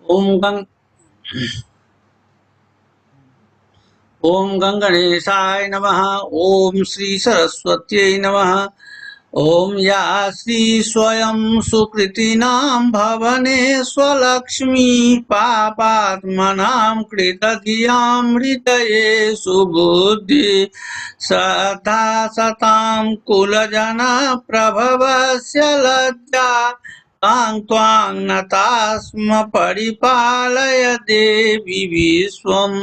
ओम गंग ओम गंगणेशाय नमः। ओम श्री सरस्वत्यै नमः। ओम या श्री स्वयं सुकृतिनां भवने स्वलक्ष्मी पापात्मनां कृतधियां हृदये सुबुद्धि सदा सतां कुलजना प्रभवस्य लज्जा तां त्वां नतास्म परिपालय देवी विश्वम्।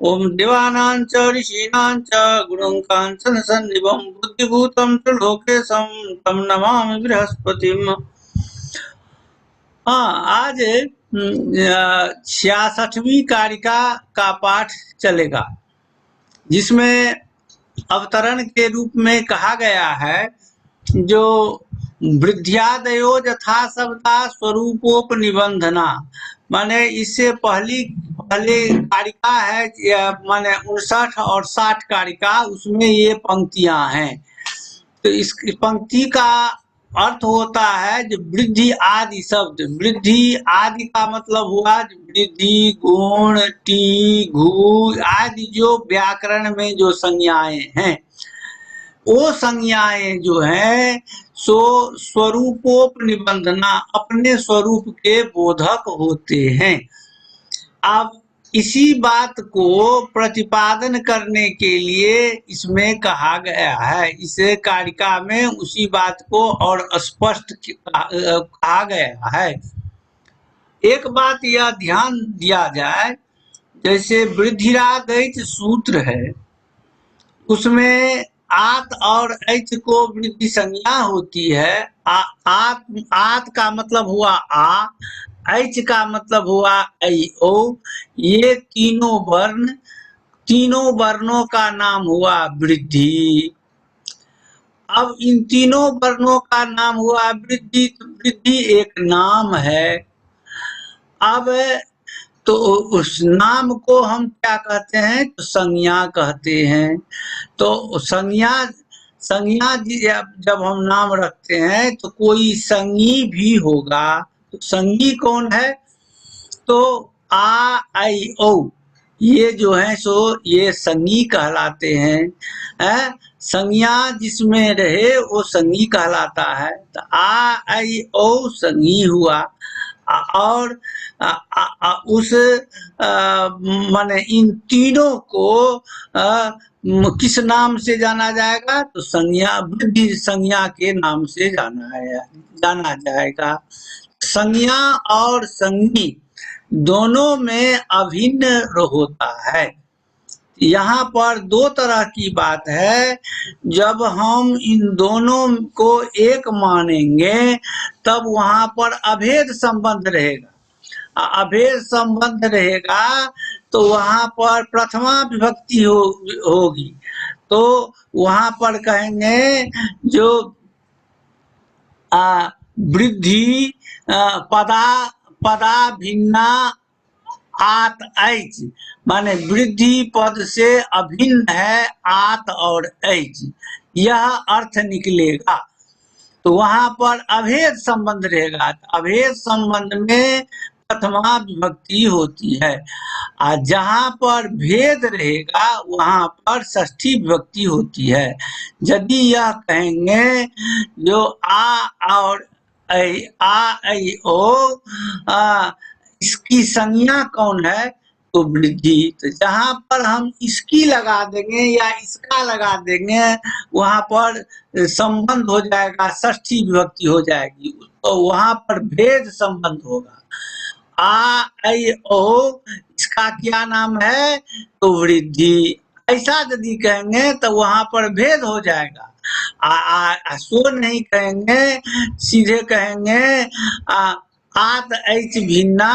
ओम देवानां च ऋषीणां च गुरुं काञ्चन सन्निभं बुद्धिभूतं च लोकेशं तं नमामि बृहस्पतिम्। आज 66वीं कारिका का पाठ चलेगा, जिसमें अवतरण के रूप में कहा गया है जो वृद्ध्यादयो यथा शब्दा स्वरूपोपनिबंधना, माने इससे पहले कारिका है माने 59 और 60 कारिका, उसमें ये पंक्तियां हैं। तो इस पंक्ति का अर्थ होता है जो वृद्धि आदि शब्द। वृद्धि आदि का मतलब हुआ वृद्धि, गुण, टी, घू आदि जो व्याकरण में जो संज्ञाएं हैं, वो संज्ञाएं जो है सो स्वरूपोपनिबंधना, अपने स्वरूप के बोधक होते हैं। अब इसी बात को प्रतिपादन करने के लिए इसमें कहा गया है, इस कारिका में उसी बात को और स्पष्ट कहा गया है। एक बात यह ध्यान दिया जाए, जैसे वृद्धिरादैच सूत्र है, उसमें आत और ऐच को वृद्धि संज्ञा होती है। आत का मतलब हुआ आ, ऐच का मतलब हुआ ऐ ओ। ये तीनों वर्णों का नाम हुआ वृद्धि। अब इन तीनों वर्णों का नाम हुआ वृद्धि, तो वृद्धि एक नाम है। अब तो उस नाम को हम क्या कहते हैं, तो संज्ञा कहते हैं। तो संज्ञा जब हम नाम रखते हैं तो कोई संज्ञी भी होगा। तो संज्ञी कौन है, तो आ आई ओ ये जो है सो ये संज्ञी कहलाते हैं। संज्ञा जिसमें रहे वो संज्ञी कहलाता है। तो आ आई ओ संज्ञी हुआ। और उस माने इन तीनों को किस नाम से जाना जाएगा, तो संज्ञा, वृद्धि संज्ञा के नाम से जाना जाएगा। संज्ञा और संज्ञी दोनों में अभिन्न होता है। यहाँ पर दो तरह की बात है। जब हम इन दोनों को एक मानेंगे तब वहां पर अभेद संबंध रहेगा। अभेद संबंध रहेगा तो वहां पर प्रथमा विभक्ति होगी। तो वहां पर कहेंगे जो वृद्धि पदा भिन्ना आत ऐच, माने वृद्धि पद से अभिन्न है आत और ऐच, यह अर्थ निकलेगा। तो वहां पर अभेद संबंध रहेगा। अभेद संबंध में प्रथमा विभक्ति होती है, और जहां पर भेद रहेगा वहां पर षष्ठी विभक्ति होती है। यदि यह कहेंगे जो आ और ऐ ओ, इसकी संज्ञा कौन है, तो वृद्धि। तो जहां पर हम इसकी लगा देंगे या इसका लगा देंगे वहां पर संबंध हो जाएगा, षष्ठी विभक्ति हो जाएगी, तो वहां पर भेद संबंध होगा। आ ऐ ओ इसका क्या नाम है, तो वृद्धि। ऐसा यदि कहेंगे तो वहां पर भेद हो जाएगा। सो नहीं कहेंगे, सीधे कहेंगे आत ऐच भिन्ना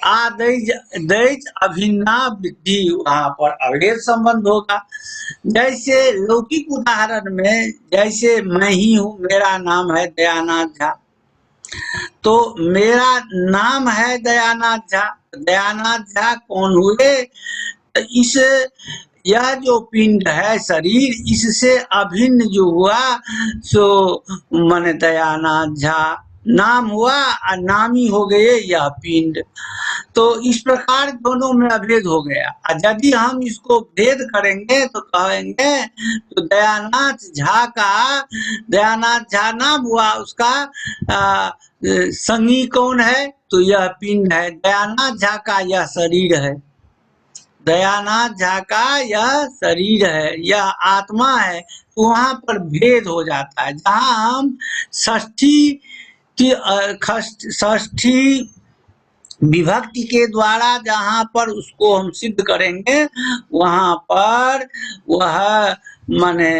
आ दैच अभिन्ना वृद्धि, वहां पर अभेद संबंध होगा। जैसे लौकिक उदाहरण में, जैसे मैं ही हूँ, मेरा नाम है दयानाथ झा, तो मेरा नाम है दयानाथ झा। दयानाथ झा कौन हुए, इस यह जो पिंड है शरीर, इससे अभिन्न जो हुआ सो माने दयानाथ झा नाम हुआ और नामी हो गए यह पिंड। तो इस प्रकार दोनों में अभेद हो गया। यदि हम इसको भेद करेंगे तो कहेंगे तो दयानाथ झा नाम हुआ उसका संगी कौन है, तो यह पिंड है। दयानाथ झा का यह शरीर है, दयानाथ झा का यह शरीर है, यह आत्मा है। तो वहां पर भेद हो जाता है। जहां हम षष्ठी विभक्ति के द्वारा जहां पर उसको हम सिद्ध करेंगे वहां पर वह माने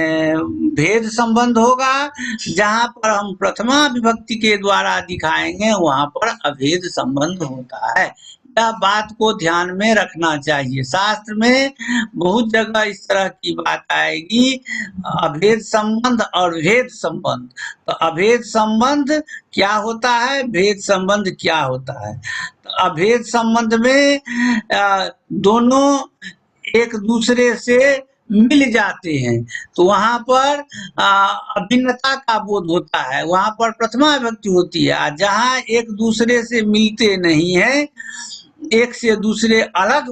भेद संबंध होगा। जहां पर हम प्रथमा विभक्ति के द्वारा दिखाएंगे वहां पर अभेद संबंध होता है। यह बात को ध्यान में रखना चाहिए। शास्त्र में बहुत जगह इस तरह की बात आएगी, अभेद संबंध और भेद संबंध। तो अभेद संबंध क्या होता है, भेद संबंध क्या होता है। तो अभेद संबंध में दोनों एक दूसरे से मिल जाते हैं, तो वहां पर अभिन्नता का बोध होता है, वहां पर प्रथमा विभक्ति होती है। जहां एक दूसरे से मिलते नहीं है, एक से दूसरे अलग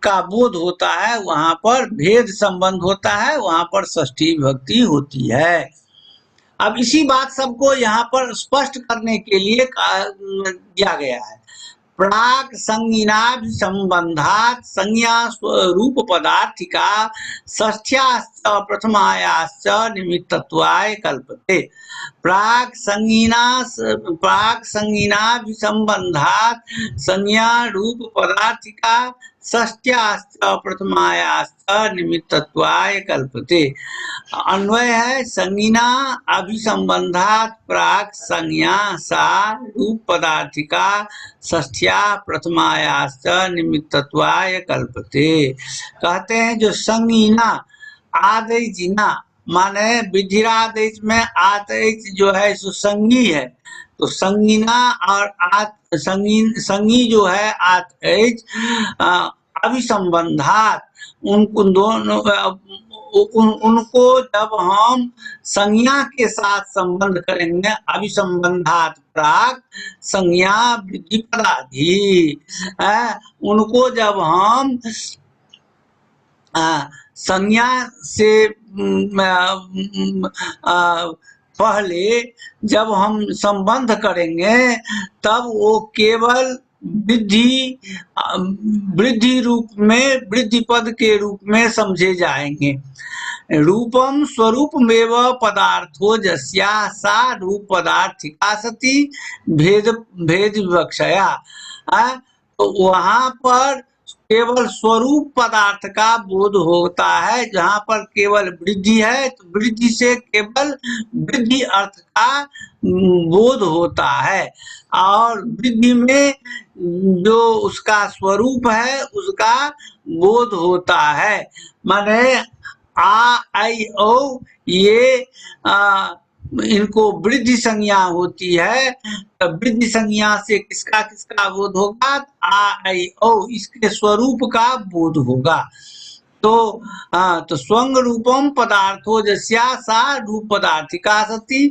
का बोध होता है, वहां पर भेद संबंध होता है, वहां पर षष्ठी विभक्ति होती है। अब इसी बात सबको यहाँ पर स्पष्ट करने के लिए दिया गया है। प्राक संज्ञाभि संबंधात संज्ञा स्वरूप पदार्थिका षष्ठ्याश्च प्रथमायाश्च निमित्तत्वाय कल्पते। प्राक संज्ञाभि संबंधात संज्ञा रूप पदार्थिका षष्ठ्याश्च प्रथमायाश्च निमित्तत्वाय कल्पते। अन्वय है संज्ञा अभिसंबंधात प्राक संज्ञा सा रूप पदार्थिका षष्ठ्या प्रथमायाश्च निमित्तत्वाय कल्पते। कहते हैं जो संज्ञा आदेजिना माने विधिरादेश में आदेश जो है सो संगी है, तो संगीना और संगी जो है आदेश अभिसंबंधात उनको दोनों उनको जब हम संज्ञा के साथ संबंध करेंगे, अभिसंबंधात प्राक संज्ञा वृद्धि पदाधि, उनको जब हम संज्ञा से पहले जब हम संबंध करेंगे तब वो केवल वृद्धि रूप में, वृद्धि पद के रूप में समझे जाएंगे। रूपम स्वरूपमेव पदार्थो जस्या सा रूप पदार्थिका सती भेद विवक्षया। तो वहां पर केवल स्वरूप पदार्थ का बोध होता है। जहां पर केवल वृद्धि है तो वृद्धि से केवल वृद्धि अर्थ का बोध होता है, और वृद्धि में जो उसका स्वरूप है उसका बोध होता है। माने आ आई ओ ये इनको वृद्धि संज्ञा होती है, तो वृद्धि संज्ञा से किसका किसका बोध होगा, आ आई ओ इसके स्वरूप का बोध होगा। तो स्वंग रूपम पदार्थो जस्या सा रूप पदार्थिका सती।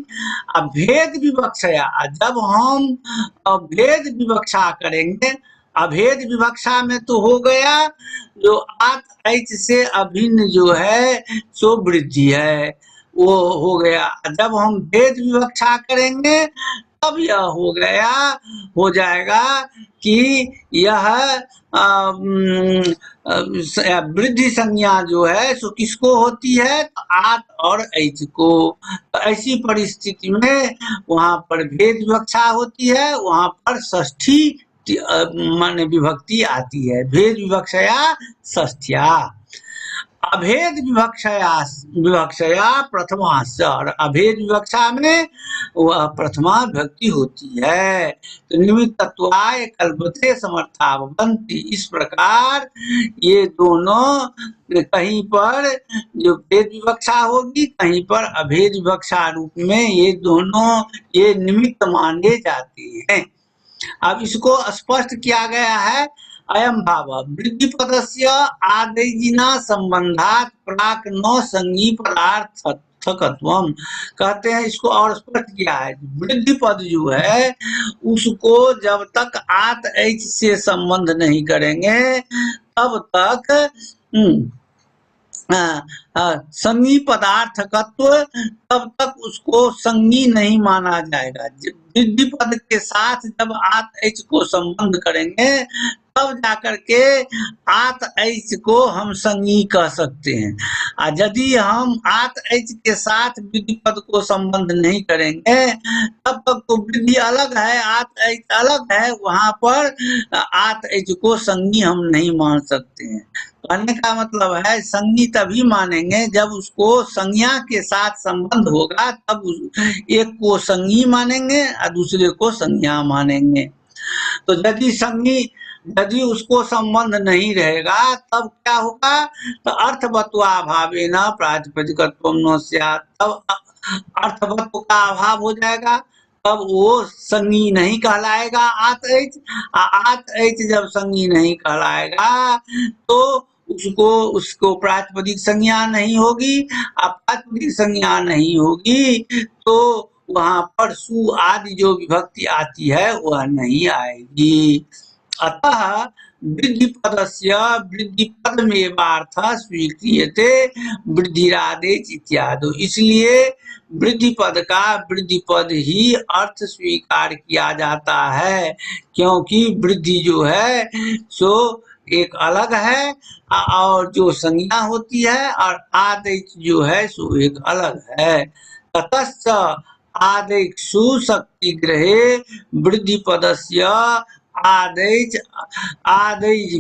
अभेद विवक्षया, जब हम भेद विवक्षा करेंगे, अभेद विवक्षा में तो हो गया जो आत ऐच से अभिन्न जो है सो वृद्धि है, वो हो गया। जब हम भेद विवक्षा करेंगे तब यह हो जाएगा कि यह वृद्धि संज्ञा जो है सो किसको होती है, तो आत और ऐच को। तो ऐसी परिस्थिति में वहां पर भेद विवक्षा होती है, वहां पर षष्ठी माने विभक्ति आती है, भेद विवक्षया षष्ठ्या। अभेद विवक्षया प्रथमाश्च, और अभेद विवक्षा में वह प्रथमा विभक्ति होती है। तो निमित्तत्वाय कल्पते समर्था भवन्ति। इस प्रकार ये दोनों कहीं पर जो भेद विवक्षा होगी, कहीं पर अभेद विवक्षा रूप में ये दोनों ये निमित्त माने जाते हैं। अब इसको स्पष्ट किया गया है। अयम भाव वृद्धि पदस्य आदेजिना संबंधात प्राक न संगी पदार्थ पदार्थकत्वम कहते हैं। इसको और स्पष्ट किया है, वृद्धि पद जो है उसको जब तक आत ऐच से संबंध नहीं करेंगे तब तक संगी पदार्थकत्व तब तक उसको संगी नहीं माना जाएगा। वृद्धि पद के साथ जब आत ऐच को संबंध करेंगे तब जाकर के आत ऐच को हम संगी कह सकते हैं। यदि हम आत ऐच के साथ वृद्धि पद को संबंध नहीं करेंगे तब तक तो वृद्धि अलग है, आत ऐच अलग है, वहां पर आत ऐच को संगी हम नहीं मान सकते हैं। कहने का मतलब है संगी तभी मानेंगे जब उसको संज्ञा के साथ संबंध होगा, तब एक को संगी मानेंगे और दूसरे को संज्ञा मानेंगे। तो यदि उसको संबंध नहीं रहेगा तब क्या होगा, तो अर्थवत्वा भावेन प्रातिपदिकत्वम न स्यात्, तब अर्थवत्व का अभाव हो जाएगा, तब वो संगी नहीं कहलाएगा आत ऐच जब संगी नहीं कहलाएगा तो उसको प्रातिपदिक संज्ञा नहीं होगी। अब प्रातिपदिक संज्ञा नहीं होगी तो वहां पर सु आदि जो विभक्ति आती है वह नहीं आएगी। अतः वृद्धि पदस्य वृद्धि पद में अर्थ स्वीक्रियते वृद्धिरादेश इत्यादि, इसलिए वृद्धि पद का वृद्धि पद ही अर्थ स्वीकार किया जाता है, क्योंकि वृद्धि जो है सो एक अलग है और जो संज्ञा होती है, और आदेश जो है सो एक अलग है। ततश्च आदेशु शक्ति ग्रहे वृद्धि पदस्य आदेश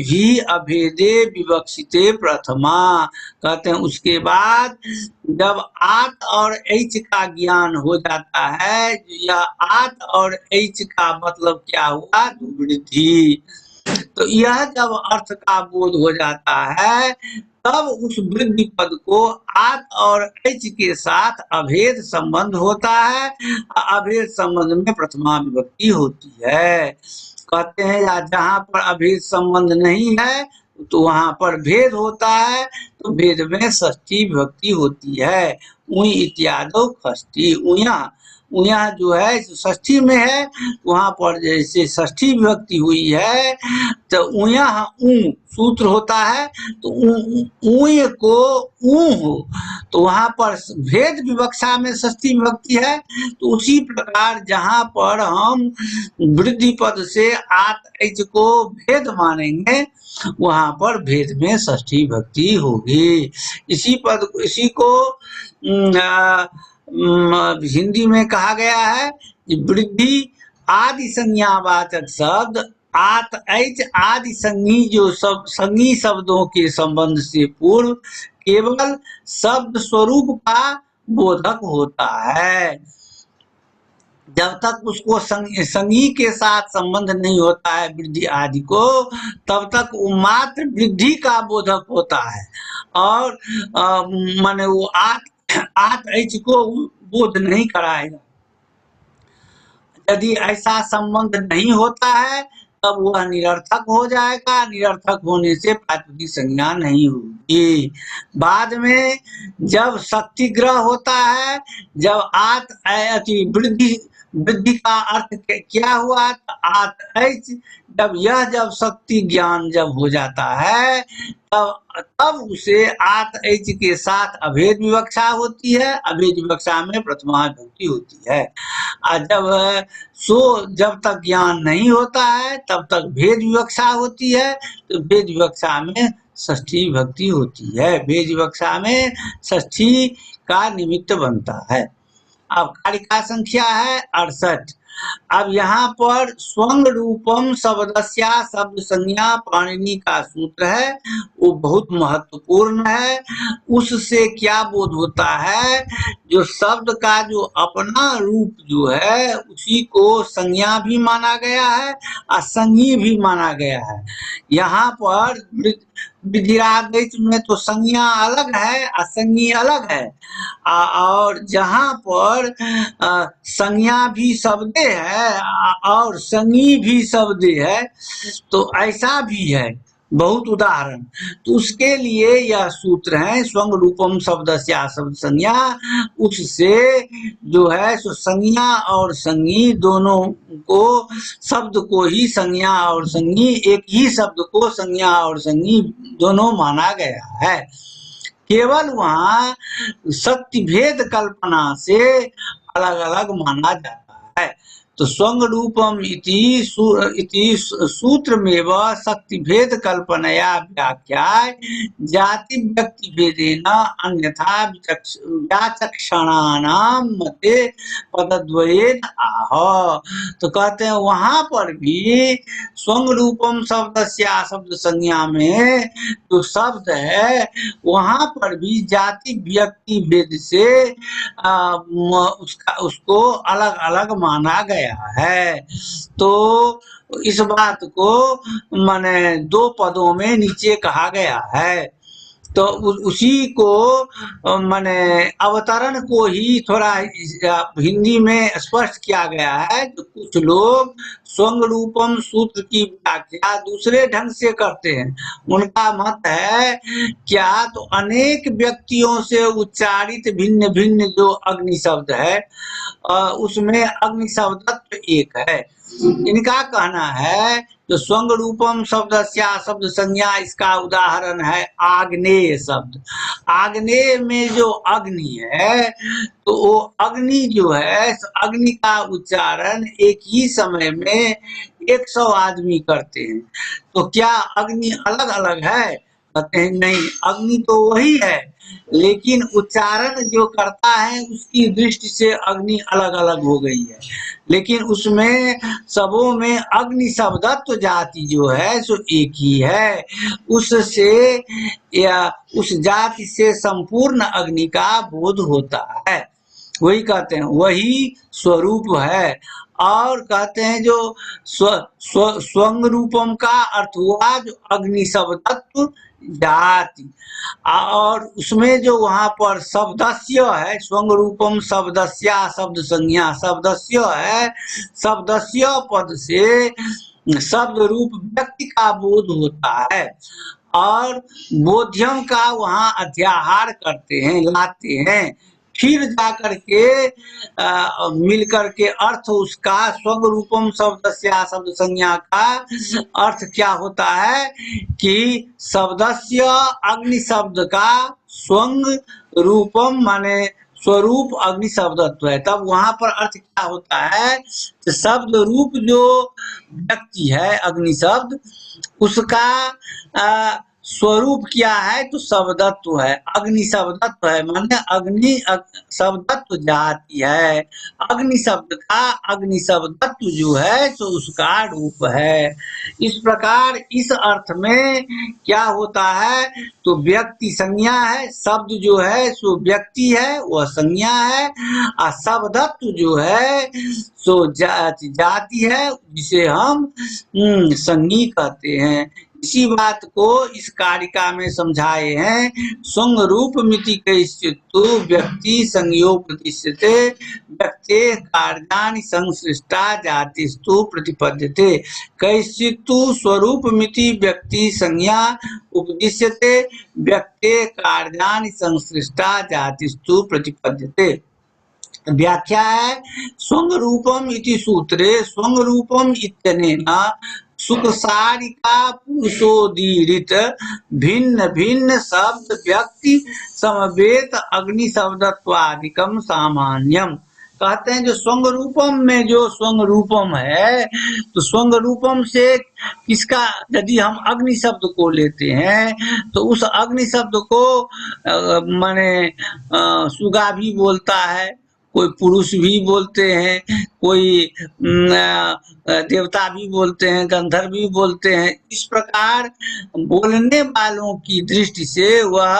भी अभेदे विवक्षिते प्रथमा, कहते हैं उसके बाद जब आत और ऐच का ज्ञान हो जाता है, यह आत और ऐच का मतलब क्या हुआ, वृद्धि। तो यह जब अर्थ का बोध हो जाता है तब उस वृद्धि पद को आत और ऐच के साथ अभेद संबंध होता है, अभेद संबंध में प्रथमा विभक्ति होती है। कहते हैं या जहाँ पर अभेद संबंध नहीं है तो वहां पर भेद होता है, तो भेद में षष्ठी विभक्ति होती है। उई इत्यादि खष्टी, उया जो है षष्ठी में है, वहां पर जैसे षष्ठी विभक्ति हुई है तो उया सूत्र होता है, तो ऊय को ऊ हो तो वहां पर भेद विवक्षा में षष्ठी विभक्ति है। तो उसी प्रकार जहां पर हम वृद्धि पद से आत ऐच को भेद मानेंगे वहां पर भेद में षष्ठी विभक्ति होगी। इसी को हिंदी में कहा गया है कि वृद्धि आदि संज्ञावाचक शब्द आत ऐच आदि संगी जो सब संगी शब्दों के संबंध से पूर्व केवल शब्द स्वरूप का बोधक होता है। जब तक उसको संगी के साथ संबंध नहीं होता है वृद्धि आदि को, तब तक वो मात्र वृद्धि का बोधक होता है और माने वो आत ऐच को बोध नहीं कराएगा। यदि ऐसा संबंध नहीं होता है तब वह निरर्थक हो जाएगा, निरर्थक होने से प्रातिपदिक संज्ञा नहीं होगी। बाद में जब शक्ति ग्रह होता है, जब आत वृद्धि का अर्थ क्या हुआ, आत ऐच, जब शक्ति ज्ञान जब हो जाता है तब उसे आत ऐच के साथ अभेद विवक्षा होती है, अभेद विवक्षा में प्रथमा विभक्ति होती है। जब तक ज्ञान नहीं होता है तब तक भेद विवक्षा होती है, तो भेद विवक्षा में षष्ठी विभक्ति होती है, भेद विवक्षा में षष्ठी का निमित्त बनता है। अब कारिका संख्या है 68। अब यहाँ पर स्वंग रूपम शब्दस्या शब्द संज्ञा पाणिनि का सूत्र है, वो बहुत महत्वपूर्ण है। उससे क्या बोध होता है, जो शब्द का जो अपना रूप जो है उसी को संज्ञा भी माना गया है और संज्ञी भी माना गया है। यहाँ पर वृद्धिरादेश में तो संज्ञा अलग है और संज्ञी अलग है, और जहाँ पर संज्ञा भी शब्द है और संज्ञी भी शब्द है, तो ऐसा भी है बहुत उदाहरण। तो उसके लिए यह सूत्र है स्वंग रूपम शब्दस्या शब्द संज्ञा। उससे जो है सो संज्ञा और संज्ञी दोनों को, शब्द को ही संज्ञा और संज्ञी, एक ही शब्द को संज्ञा और संज्ञी दोनों माना गया है। केवल वहाँ शक्ति भेद कल्पना से अलग अलग माना जाता है। तो स्वंग रूपम इति सूत्र में वह शक्ति भेद कल्पनया व्याख्या जाति व्यक्ति भेदेन अन्यथा व्याचक्षणानां मते पदद्वयेन आह। तो कहते हैं वहां पर भी स्वंग रूपम शब्दस्या शब्द संज्ञा में जो शब्द है वहां पर भी जाति व्यक्ति भेद से उसको अलग अलग माना गया है। तो इस बात को माने दो पदों में नीचे कहा गया है। तो उसी को माने अवतरण को ही थोड़ा हिंदी में स्पष्ट किया गया है। तो कुछ लोग स्वंग रूपम सूत्र की व्याख्या दूसरे ढंग से करते हैं। उनका मत है क्या, तो अनेक व्यक्तियों से उच्चारित भिन्न भिन्न जो अग्नि शब्द है उसमें अग्नि शब्द एक है। इनका कहना है जो स्वंग रूपम शब्दस्या शब्द संज्ञा, इसका उदाहरण है आग्नेय शब्द। आग्नेय में जो अग्नि है तो वो अग्नि जो है, अग्नि का उच्चारण एक ही समय में 100 आदमी करते हैं। तो क्या अग्नि अलग अलग है? कहते हैं नहीं, अग्नि तो वही है, लेकिन उच्चारण जो करता है उसकी दृष्टि से अग्नि अलग अलग हो गई है। लेकिन उसमें सबों में अग्नि शब्दत्व जाति जो है सो एक ही है। उससे या उस जाति से संपूर्ण अग्नि का बोध होता है। वही कहते हैं, वही स्वरूप है। और कहते हैं जो स्वंग रूपम का अर्थ हुआ जो अग्नि शब्दत्व जाति, और उसमें जो वहां पर शब्दस्य है, स्वंग रूपम शब्दस्या शब्द संज्ञा, शब्दस्य है, शब्दस्य पद से शब्द रूप व्यक्ति का बोध होता है। और बोध्यम का वहां अध्याहार करते हैं, लाते हैं, फिर जाकर के मिल करके अर्थ उसका स्वंग रूपम शब्दस्या शब्द संज्ञा का अर्थ क्या होता है कि शब्दस्य अग्नि शब्द का स्वंग रूपम माने स्वरूप अग्नि शब्दत्व है। तब वहां पर अर्थ क्या होता है, तो शब्द रूप जो व्यक्ति है अग्नि शब्द, उसका स्वरूप क्या है, तो शब्दत्व है, अग्नि शब्दत्व है, माने अग्नि शब्दत्व जाति है। अग्नि शब्द का अग्नि शब्दत्व जो है तो उसका रूप है। इस प्रकार इस अर्थ में क्या होता है, तो व्यक्ति संज्ञा है, शब्द जो है सो व्यक्ति है, वह संज्ञा है, और शब्दत्व जो है सो जाति है, जिसे हम संज्ञी कहते हैं। इसी बात को इस कारिका में समझाए हैं। स्वंग रूप मिति कैश्चित्तु व्यक्ति संज्ञो प्रतिष्ठते व्यक्ते कार्याणि संसृष्टा जातिस्तु प्रतिपद्यते। कैश्चित्तु स्वरूप मिति व्यक्ति संज्ञा उपदिश्यते व्यक्ते कार्याणि संसृष्टा जातिस्तु प्रतिपद्यते। व्याख्या है स्वंग रूपम इति सूत्रे स्वंग रूपम इत्यनेन सुखसारिका पुरुषोदीरित भिन्न भिन्न शब्द व्यक्ति समवेत अग्नि शब्दत्वादिकम सामान्यम। कहते हैं जो स्वंग रूपम में जो स्वंग रूपम है, तो स्वंग रूपम से किसका, यदि हम अग्नि शब्द को लेते हैं तो उस अग्नि शब्द को माने सुगा भी बोलता है, कोई पुरुष भी बोलते हैं, कोई देवता भी बोलते हैं, गंधर्व भी बोलते हैं। इस प्रकार बोलने वालों की दृष्टि से वह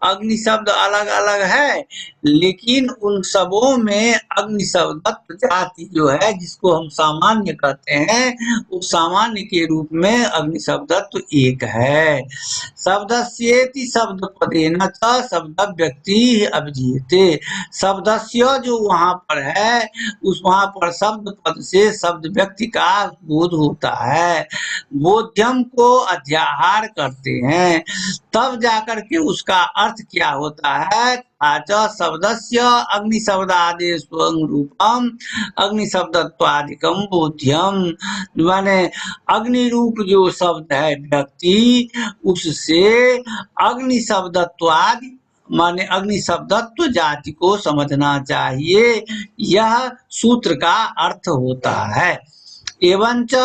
अग्नि शब्द अलग अलग है, लेकिन उन सबों में अग्नि शब्द जाति जो है जिसको हम सामान्य कहते हैं, उस सामान्य के रूप में अग्नि शब्दत्व एक है। शब्दस्येति शब्द पदेन च शब्द व्यक्ति अभिधीयते। शब्दस्य जो वहां पर है उस वहां पर शब्द पद से शब्द व्यक्ति का बोध होता है। बोध्यम को अध्याहार करते हैं तब जाकर के उसका अर्थ क्या होता है। आचा शब्दस्य अग्नि शब्दादि स्वं रूपम अग्नि शब्दत्वादिकम बोध्यम, माने अग्नि रूप जो शब्द है व्यक्ति उससे अग्नि शब्दत्वादि माने अग्नि शब्दत्व जाति को समझना चाहिए, यह सूत्र का अर्थ होता है। एवंच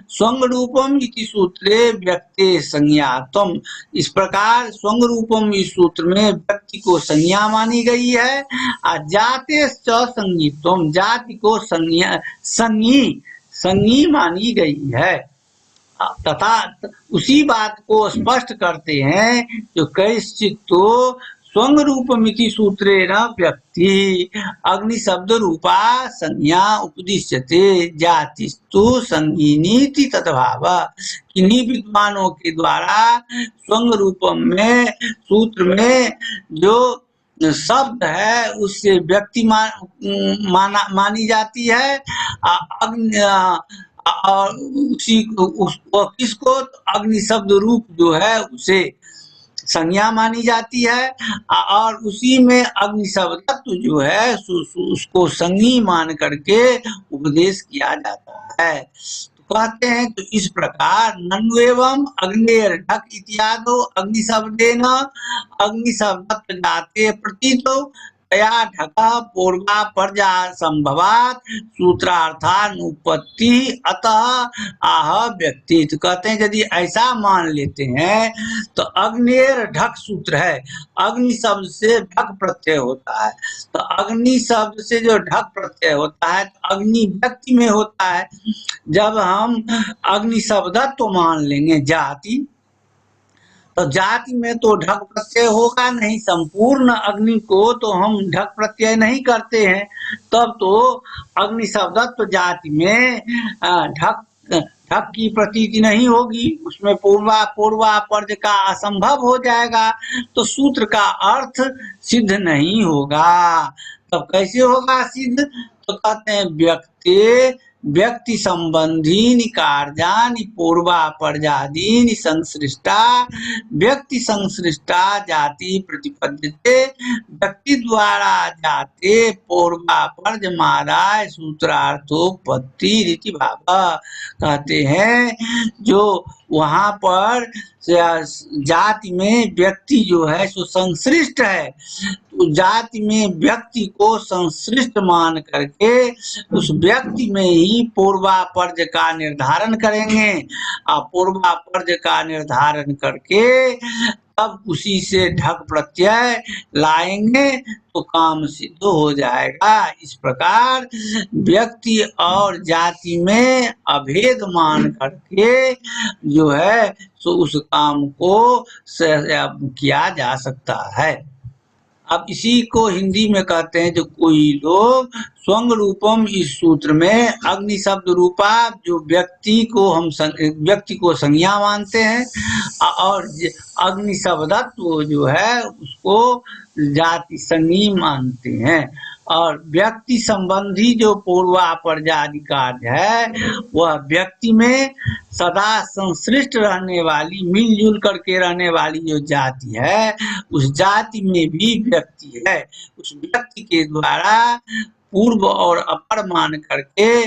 स्वंग रूपम इति सूत्रे व्यक्ति संज्ञात्म, इस प्रकार स्वंग रूपम इस सूत्र में व्यक्ति को संज्ञा मानी गई है। जाते संज्ञित्वम, जाति को संज्ञा संज्ञी मानी गई है। तथा उसी बात को स्पष्ट करते हैं जो कैश्चित तो स्वंग रूपमिति सूत्रेण व्यक्ति अग्नि शब्द रूपा संज्ञा उपदिश्यते जातिस्तु संज्ञिनीति तद्भाव। किन्हीं विद्वानों के द्वारा स्वंग रूपम में सूत्र में जो शब्द है उससे व्यक्ति मानी जाती है। अग्नि और उसी उसको किसको अग्नि शब्द रूप जो है उसे संज्ञा मानी जाती है और उसी में अग्नि शब्दत्व जो है उसको संज्ञी मान करके उपदेश किया जाता है। तो कहते हैं तो इस प्रकार नन्वेवम अग्नेर ढक इत्यादो अग्नि शब्देन अग्नि शब्दत्व जाते प्रतीतो तया ढका पूर्वा पर्जा संभवात सूत्रार्थानुपत्ति अतः आह व्यक्ति। तो कहते हैं यदि ऐसा मान लेते हैं तो अग्नेर ढक सूत्र है, अग्नि शब्द से ढक प्रत्यय होता है, तो अग्नि शब्द से जो ढक प्रत्यय होता है तो अग्नि व्यक्ति में होता है। जब हम अग्नि शब्दत्व मान लेंगे जाति तो जाति में तो ढक प्रत्यय होगा नहीं, संपूर्ण अग्नि को तो हम ढक प्रत्यय नहीं करते हैं, तब तो अग्नि शब्दत्व जाति में ढक की प्रतीति नहीं होगी, उसमें पूर्वापर्ज का असंभव हो जाएगा, तो सूत्र का अर्थ सिद्ध नहीं होगा। तब कैसे होगा सिद्ध? तो कहते हैं व्यक्ति संबंधी कार्यानि पूर्वापर्जादीनि संसृष्टा व्यक्ति संसृष्टा जाति प्रतिपद्यते व्यक्ति द्वारा जाते पूर्वापर्ज मादाय सूत्रार्थोपत्ति रीति भाव। कहते हैं जो वहां पर जाति में व्यक्ति जो है सो संश्लिष्ट है, तो जाति में व्यक्ति को संश्लिष्ट मान करके उस व्यक्ति में ही पूर्वापर्ज का निर्धारण करेंगे और पूर्वापर्ज का निर्धारण करके तब उसी से ढक प्रत्यय लाएंगे तो काम सिद्ध हो जाएगा। इस प्रकार व्यक्ति और जाति में अभेद मान करके जो है तो उस काम को किया जा सकता है। अब इसी को हिंदी में कहते हैं जो कोई लोग स्वंग रूपम इस सूत्र में अग्नि शब्द रूपा जो व्यक्ति को संज्ञा मानते हैं और अग्नि शब्दत्व जो है उसको जाति संज्ञी मानते हैं और व्यक्ति संबंधी जो पूर्वापर्जादि कार्य है वह व्यक्ति में सदा संश्लिष्ट रहने वाली मिलजुल करके रहने वाली जो जाति है उस जाति में भी व्यक्ति है, उस व्यक्ति के द्वारा पूर्व और अपर मान करके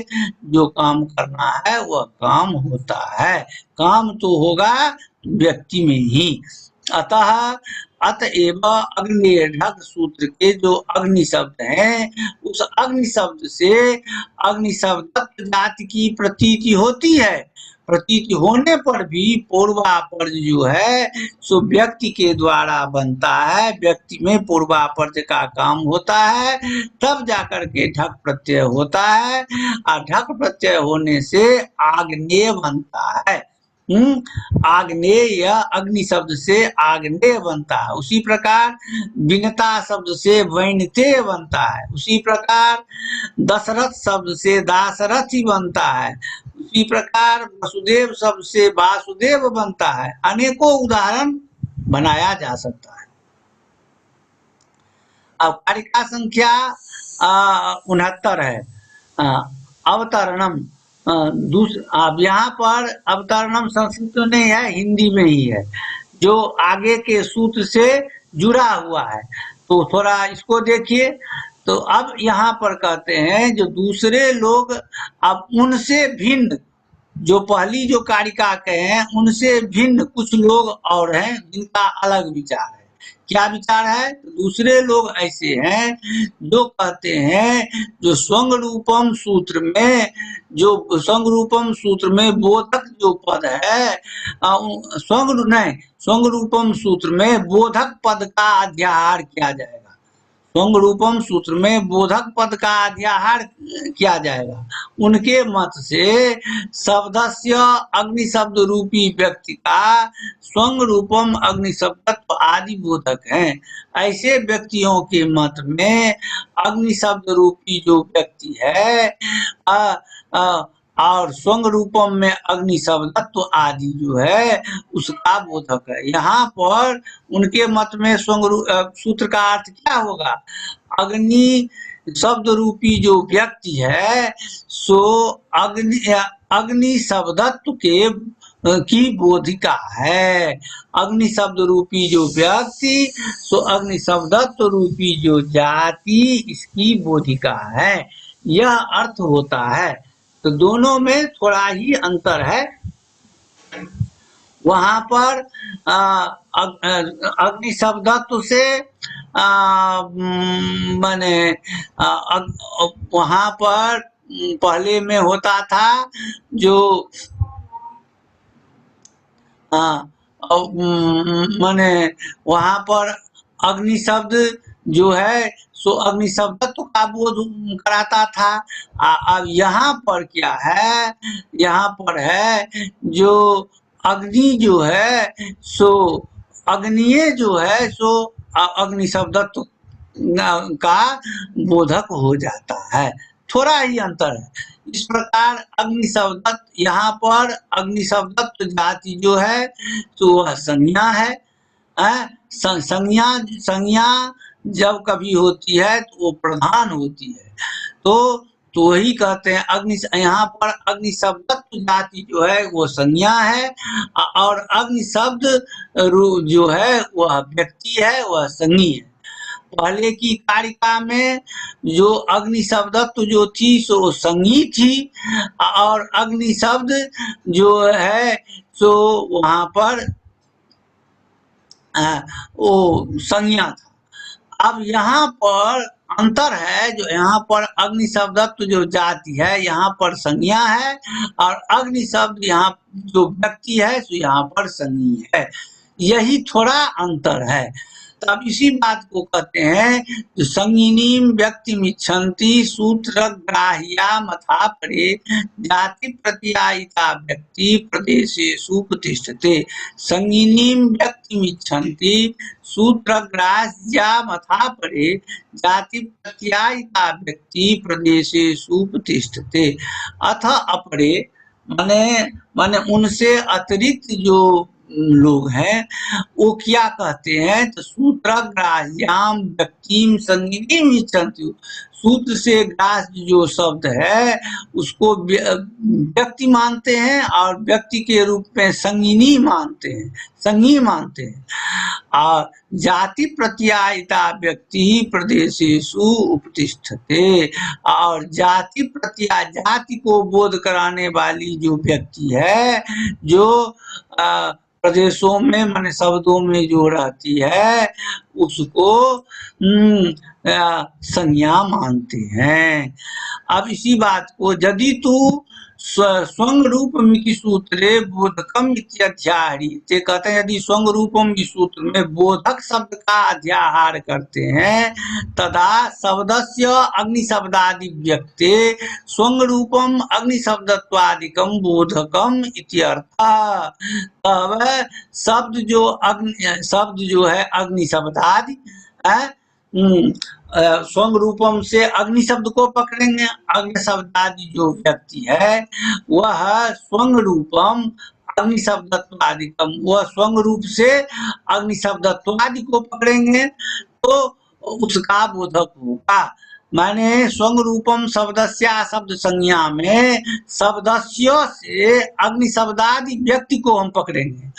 जो काम करना है वह काम होता है। काम तो होगा व्यक्ति में ही। अतएव अग्निर्ढक सूत्र के जो अग्नि शब्द है उस अग्नि शब्द से अग्नि शब्द जाति की प्रतीति होती है। प्रतीति होने पर भी पूर्वापर्ज जो है सो व्यक्ति के द्वारा बनता है, व्यक्ति में पूर्वापर्ज का काम होता है, तब जाकर के ढक प्रत्यय होता है और ढक प्रत्यय होने से आग्नेय बनता है। आग्नेय अग्नि शब्द से आग्नेय बनता है, उसी प्रकार विनता शब्द से वैनतेय बनता है, उसी प्रकार दशरथ शब्द से दाशरथी बनता है, उसी प्रकार वसुदेव शब्द से वासुदेव बनता है। अनेकों उदाहरण बनाया जा सकता है। अब कारिका संख्या 69 है। अवतरणम अब यहाँ पर अवतरणम संस्कृत में नहीं है, हिंदी में ही है, जो आगे के सूत्र से जुड़ा हुआ है। तो थोड़ा इसको देखिए। तो अब यहाँ पर कहते हैं जो दूसरे लोग, अब उनसे भिन्न, जो पहली जो कारिका के हैं उनसे भिन्न कुछ लोग और हैं जिनका अलग विचार है। क्या विचार है? तो दूसरे लोग ऐसे हैं जो कहते हैं जो स्वंग रूपम सूत्र में, जो स्वंग रूपम सूत्र में बोधक जो पद है, स्वंग रूपम सूत्र में बोधक पद का अध्याहार किया जाएगा। स्वंग रूपम सूत्र में बोधक पद का अध्याहार किया जाएगा। उनके मत से शब्दस्य अग्नि शब्द रूपी व्यक्ति का स्वंग रूपम अग्नि शब्दत्व आदि बोधक हैं। ऐसे व्यक्तियों के मत में अग्नि शब्द रूपी जो व्यक्ति है और स्वंग रूपम में अग्नि शब्दत्व आदि जो है उसका बोधक है। यहाँ पर उनके मत में सूत्र का अर्थ क्या होगा? अग्नि शब्द रूपी जो व्यक्ति है सो अग्नि शब्दत्व के की बोधिका है। अग्नि शब्द रूपी जो व्यक्ति सो अग्नि शब्दत्व रूपी जो जाति इसकी बोधिका है, यह अर्थ होता है। तो दोनों में थोड़ा ही अंतर है। वहां पर अग्नि शब्दत्व से माने वहां पर पहले में होता था जो माने वहां पर अग्नि शब्द जो है सो अग्नि शब्दत्व का बोध कराता था। अब यहाँ पर क्या है? यहाँ पर है जो अग्नि जो है सो अग्निये जो है सो अग्नि शब्दत्व का बोधक हो जाता है। थोड़ा ही अंतर है। इस प्रकार अग्नि शब्दत्व, यहाँ पर अग्नि शब्दत्व जाति जो है तो वह संज्ञा है। संज्ञा जब कभी होती है तो वो प्रधान होती है। तो वही कहते हैं अग्नि, यहाँ पर अग्नि शब्दत्व जाति जो है वो संज्ञा है और अग्नि शब्द जो है वह व्यक्ति है, वह संज्ञी है। पहले की कारिका में जो अग्नि शब्दत्व जो थी सो संज्ञी थी और अग्नि शब्द जो है सो वहां पर वो संज्ञा था। अब यहाँ पर अंतर है, जो यहाँ पर अग्नि शब्दत्व जो जाति है यहाँ पर संज्ञा है और अग्नि शब्द यहाँ जो व्यक्ति है सो यहाँ पर संज्ञी है। यही थोड़ा अंतर है। तब इसी बात को कहते हैं जो संज्ञिनीम व्यक्तिमिच्छन्ति सूत्रग्राह्या मथा परे जाति प्रत्यायिता व्यक्ति प्रदेशेषु प्रतिष्ठते। संज्ञिनीम व्यक्तिमिच्छन्ति सूत्रग्राह्या मथा परे जाति प्रत्यायिता व्यक्ति प्रदेशेषु प्रतिष्ठते। अथ अपरे माने उनसे अतिरिक्त जो लोग हैं वो क्या कहते हैं? तो सूत्रग्राह्याम व्यक्तिम संज्ञिनीम इच्छन्ति। सूत्र से ग्राह्य जो शब्द है उसको व्यक्ति मानते हैं और व्यक्ति के रूप में संज्ञिनी मानते हैं, संज्ञी मानते हैं। और जाति प्रत्यायिता व्यक्ति प्रदेशेषु उपतिष्ठते। और जाति प्रत्याय, जाति को बोध कराने वाली जो व्यक्ति है जो प्रदेशों में माने शब्दों में जो रहती है उसको संज्ञा मानते हैं। अब इसी बात को यदि तू स्वंग रूपम की सूत्रे बोधकम इत्याध्याहारी, ते कहते हैं यदि स्वंग रूपम की सूत्र में बोधक शब्द का अध्याहार करते हैं तदा शब्दस्य अग्नि शब्दादि व्यक्ते स्वंग रूपम अग्नि शब्दत्वादिकम बोधकम इत्यर्थ। तब शब्द जो है अग्नि शब्दादि स्वंग रूपम से अग्नि शब्द को पकड़ेंगे। अग्नि शब्दादि जो व्यक्ति है वह स्वंग रूपम अग्नि शब्दत्वादिकम, वह स्वंग रूप से अग्नि शब्दत्वादि को पकड़ेंगे तो उसका बोधक होगा। माने स्वंग रूपम शब्दस्या शब्द संज्ञा में शब्दस्य से अग्नि शब्दादि व्यक्ति को हम पकड़ेंगे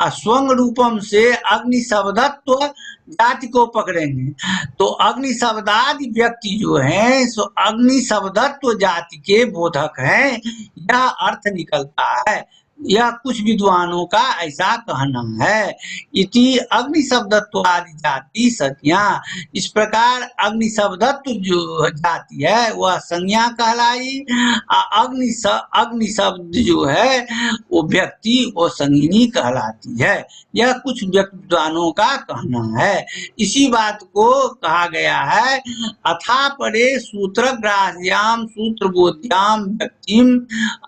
और स्वंग रूपम से अग्नि शब्दत्व जाति को पकड़ेंगे। तो अग्नि शब्दादि व्यक्ति जो है सो अग्नि शब्दत्व जाति के बोधक हैं, यह अर्थ निकलता है। यह कुछ विद्वानों का ऐसा कहना है। इति अग्नि शब्दत्व आदि जाति संज्ञा, इस प्रकार अग्नि शब्दत्व जो जाति है वह संज्ञा कहलाई। अग्नि शब्द जो है वो व्यक्ति वो संज्ञनी कहलाती है। यह कुछ विद्वानों का कहना है। इसी बात को कहा गया है अथा परे सूत्रग्राह्याम सूत्रबोध्याम व्यक्तिम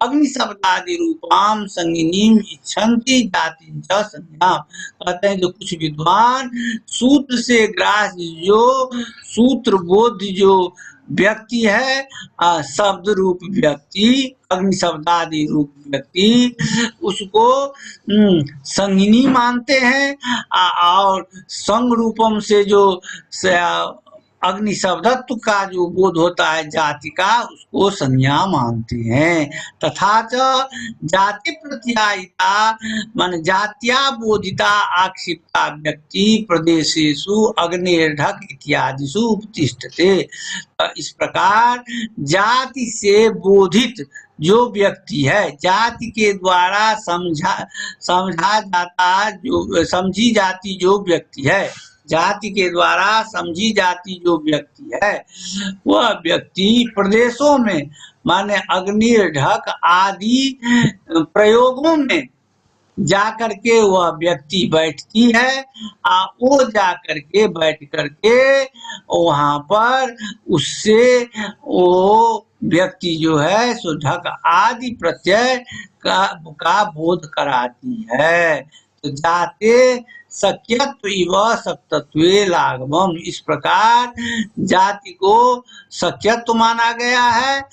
अग्नि शब्दादि रूपाम संज्ञनीम इच्छन्ति जाति च संज्ञा। कहते हैं जो कुछ विद्वान सूत्र से ग्राह्य जो सूत्र बोध जो व्यक्ति है शब्द रूप व्यक्ति अग्नि शब्दादि रूप व्यक्ति उसको संज्ञनी मानते हैं और संग रूपम से जो अग्नि शब्दत्व का जो बोध होता है जाति का उसको संज्ञा मानते हैं। तथा च जाति प्रत्यायिता मान जात्या बोधिता आक्षिप्ता व्यक्ति प्रदेशेषु अग्निर्ढक इत्यादिषु उपतिष्ठते। इस प्रकार जाति से बोधित जो व्यक्ति है जाति के द्वारा समझा जाता जो समझी जाती जो व्यक्ति है जाति के द्वारा समझी जाती जो व्यक्ति है वह व्यक्ति प्रदेशों में माने अग्निर्ढक आदि प्रयोगों में जाकर के वह व्यक्ति बैठती है वो जाकर के बैठ करके वहां पर उससे वो व्यक्ति जो है सो ढक आदि प्रत्यय का बोध कराती है। तो जाते सख्यत्व इव सख्यत्वे लाघवम, इस प्रकार जाति को सख्यत्व माना गया है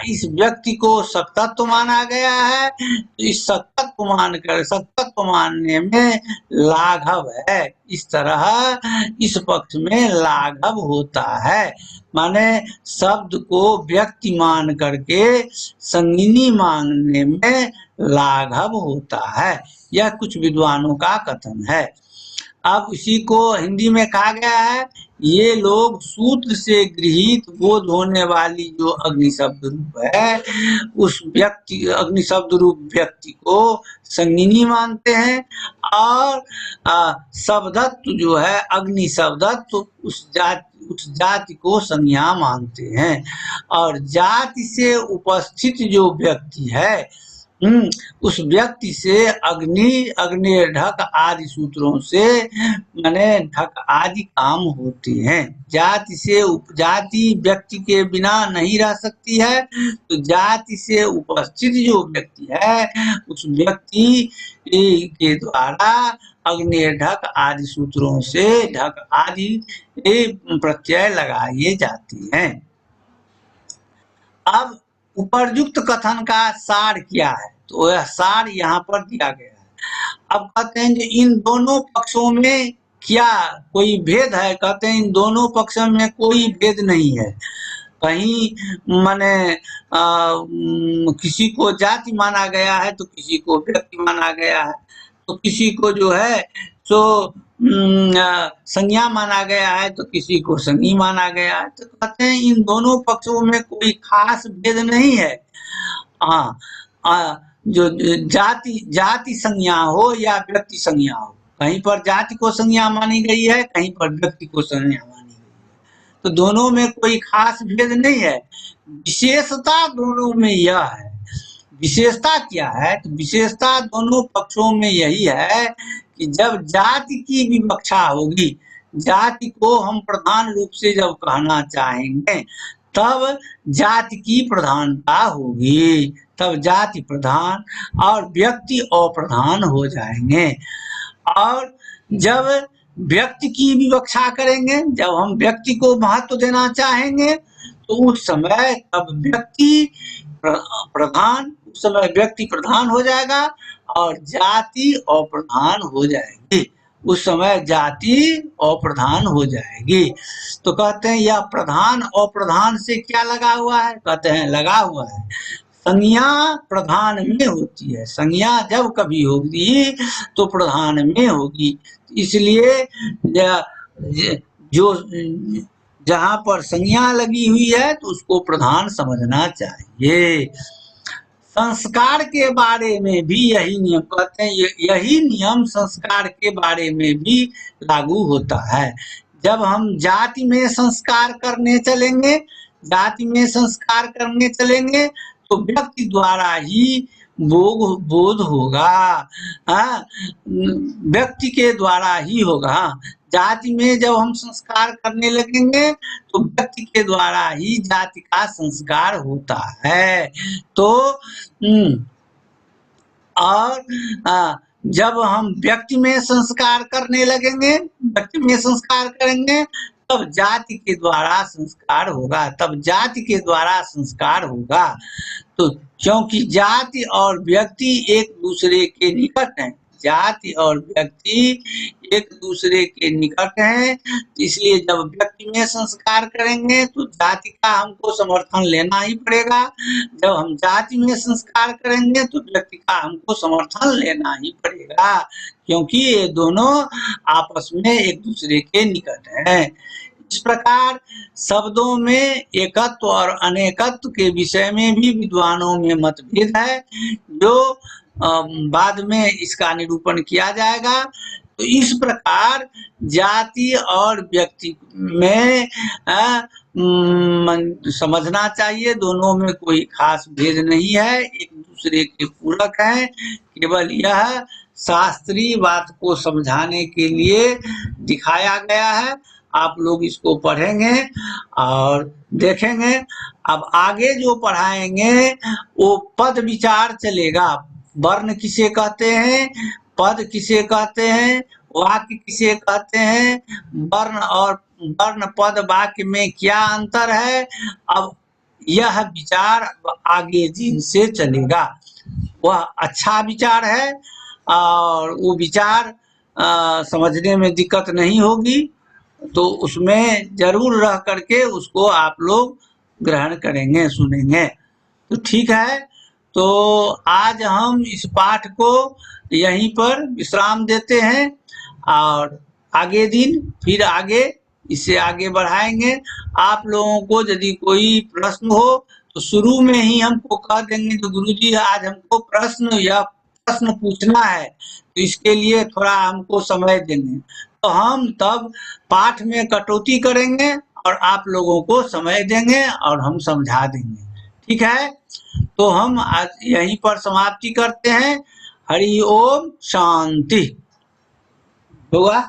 इस व्यक्ति को सख्यत्व माना गया है। तो इस सख्यत्व मानने में लाघव है। इस तरह इस पक्ष में लाघव होता है माने शब्द को व्यक्ति मान करके संज्ञनी मानने में लाघव होता है। यह कुछ विद्वानों का कथन है। अब इसी को हिंदी में कहा गया है ये लोग सूत्र से गृहीत बोध होने वाली जो अग्नि शब्द रूप है उस व्यक्ति अग्नि शब्द रूप व्यक्ति को संज्ञनी मानते हैं और शब्दत्व जो है अग्नि शब्दत्व उस जाति को संज्ञा मानते हैं। और जाति से उपस्थित जो व्यक्ति है उस व्यक्ति से अग्नि ढक आदि सूत्रों से माने ढक आदि काम होते हैं। जाति से उपजाति व्यक्ति के बिना नहीं रह सकती है। तो जाति से उपस्थित जो व्यक्ति है उस व्यक्ति के द्वारा अग्नि ढक आदि सूत्रों से ढक आदि प्रत्यय लगाए जाते हैं। अब उपरयुक्त कथन का सार क्या है तो यह सार यहाँ पर दिया गया है। अब कहते हैं कि इन दोनों पक्षों में क्या कोई भेद है। कहते हैं इन दोनों पक्षों में कोई भेद नहीं है। कहीं माने किसी को जाति माना गया है तो किसी को व्यक्ति माना गया है तो किसी को जो है सो संज्ञा माना गया है तो किसी को संज्ञी माना गया है। तो कहते हैं इन दोनों पक्षों में कोई खास भेद नहीं है। जो जाति संज्ञा हो या व्यक्ति संज्ञा हो कहीं पर जाति को संज्ञा मानी गई है कहीं पर व्यक्ति को संज्ञा मानी गई है। तो दोनों में कोई खास भेद नहीं है। विशेषता दोनों में यह है। विशेषता क्या है तो विशेषता दोनों पक्षों में यही है कि जब जाति की विवक्षा होगी जाति को हम प्रधान रूप से जब कहना चाहेंगे तब जाति की प्रधानता होगी। तब जाति प्रधान और व्यक्ति अप्रधान हो जाएंगे। और जब व्यक्ति की विवक्षा करेंगे जब हम व्यक्ति को महत्व देना चाहेंगे तो उस समय तब व्यक्ति प्रधान उस समय व्यक्ति प्रधान हो जाएगा और जाति अप्रधान हो जाएगी। उस समय जाति अप्रधान हो जाएगी। तो कहते हैं यह प्रधान अप्रधान से क्या लगा हुआ है, कहते हैं लगा हुआ है संज्ञा प्रधान में होती है, संज्ञा जब कभी होगी तो प्रधान में होगी। इसलिए जो जहां पर संज्ञा लगी हुई है तो उसको प्रधान समझना चाहिए। संस्कार के बारे में भी यही नियम, कहते हैं यही नियम संस्कार के बारे में भी लागू होता है। जब हम जाति में संस्कार करने चलेंगे, जाति में संस्कार करने चलेंगे तो व्यक्ति द्वारा ही बोध होगा, व्यक्ति के द्वारा ही होगा। जाति में जब हम संस्कार करने लगेंगे तो व्यक्ति के द्वारा ही जाति का संस्कार होता है। तो और जब हम व्यक्ति में संस्कार करने लगेंगे, व्यक्ति में संस्कार करेंगे तब जाति के द्वारा संस्कार होगा, तब जाति के द्वारा संस्कार होगा। तो क्योंकि जाति और व्यक्ति एक दूसरे के निकट हैं, जाति और व्यक्ति एक दूसरे के निकट हैं, इसलिए जब व्यक्ति में संस्कार करेंगे तो जाति का हमको समर्थन लेना ही पड़ेगा, जब हम जाति में संस्कार करेंगे तो व्यक्ति का हमको समर्थन लेना ही पड़ेगा, क्योंकि ये दोनों आपस में एक दूसरे के निकट हैं। इस प्रकार शब्दों में एकत्व और अनेकत्व के विषय में भी विद्वानों में मतभेद है, जो बाद में इसका निरूपण किया जाएगा। तो इस प्रकार जाति और व्यक्ति में समझना चाहिए, दोनों में कोई खास भेद नहीं है, एक दूसरे के पूरक हैं, केवल यह शास्त्रीय बात को समझाने के लिए दिखाया गया है। आप लोग इसको पढ़ेंगे और देखेंगे। अब आगे जो पढ़ाएंगे वो पद विचार चलेगा, वर्ण किसे कहते हैं, पद किसे कहते हैं, वाक्य किसे कहते हैं, वर्ण और वर्ण पद वाक्य में क्या अंतर है, अब यह विचार आगे दिन से चलेगा। वह अच्छा विचार है और वो विचार समझने में दिक्कत नहीं होगी, तो उसमें जरूर रह करके उसको आप लोग ग्रहण करेंगे, सुनेंगे। तो ठीक है, तो आज हम इस पाठ को यहीं पर विश्राम देते हैं और आगे दिन फिर आगे इसे आगे बढ़ाएंगे। आप लोगों को यदि कोई प्रश्न हो तो शुरू में ही हमको कह देंगे तो गुरुजी आज हमको प्रश्न पूछना है, तो इसके लिए थोड़ा हमको समय देंगे, तो हम तब पाठ में कटौती करेंगे और आप लोगों को समय देंगे और हम समझा देंगे। ठीक है, तो हम आज यहीं पर समाप्ति करते हैं। हरि ओम, शांति। होगा।